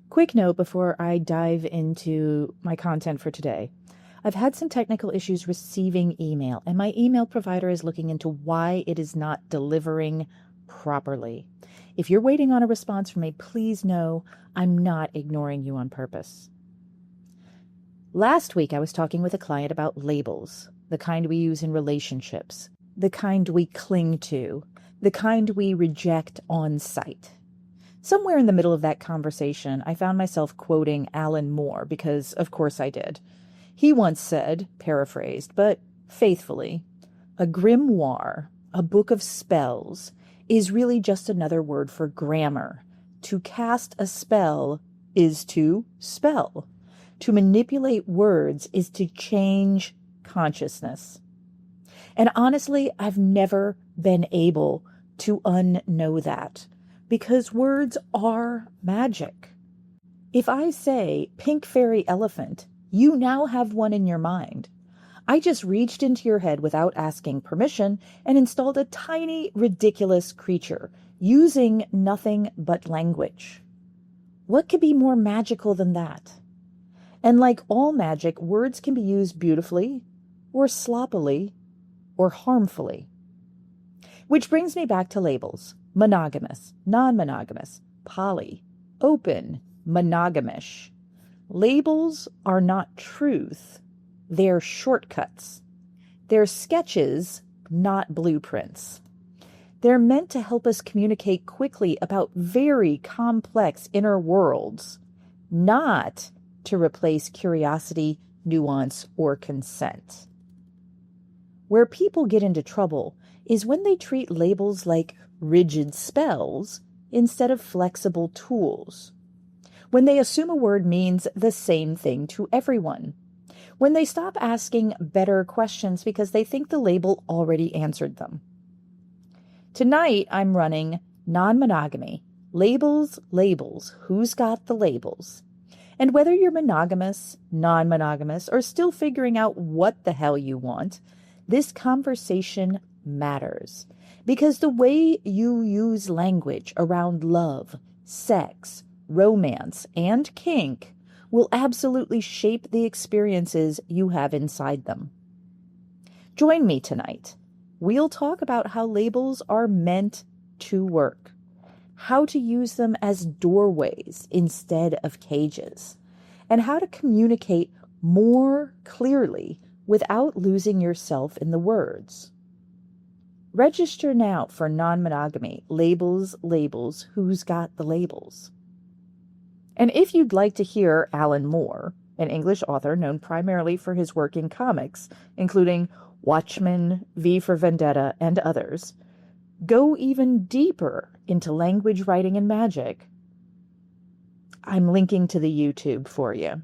Quick note before I dive into my content for today. I've had some technical issues receiving email, and my email provider is looking into why it is not delivering properly. If you're waiting on a response from me, please know I'm not ignoring you on purpose. Last week, I was talking with a client about labels, the kind we use in relationships, the kind we cling to, the kind we reject on sight. Somewhere in the middle of that conversation, I found myself quoting Alan Moore because, of course, I did. He once said, paraphrased, but faithfully, a grimoire, a book of spells, is really just another word for grammar. To cast a spell is to spell. To manipulate words is to change consciousness. And honestly, I've never been able to unknow that. Because words are magic. If I say pink fairy elephant, you now have one in your mind. I just reached into your head without asking permission and installed a tiny, ridiculous creature using nothing but language. What could be more magical than that? And like all magic, words can be used beautifully, or sloppily, or harmfully. Which brings me back to labels. Monogamous, non-monogamous, poly, open, monogamish. Labels are not truth. They're shortcuts. They're sketches, not blueprints. They're meant to help us communicate quickly about very complex inner worlds, not to replace curiosity, nuance, or consent. Where people get into trouble is when they treat labels like rigid spells instead of flexible tools. When they assume a word means the same thing to everyone. When they stop asking better questions because they think the label already answered them. Tonight, I'm running non-monogamy. Labels, labels. Who's got the labels? And whether you're monogamous, non-monogamous, or still figuring out what the hell you want, this conversation matters. Because the way you use language around love, sex, romance, and kink will absolutely shape the experiences you have inside them. Join me tonight. We'll talk about how labels are meant to work, how to use them as doorways instead of cages, and how to communicate more clearly without losing yourself in the words. Register now for non-monogamy. Labels, labels. Who's got the labels? And if you'd like to hear Alan Moore, an English author known primarily for his work in comics, including Watchmen, V for Vendetta, and others, go even deeper into language, writing, and magic, I'm linking to the YouTube for you.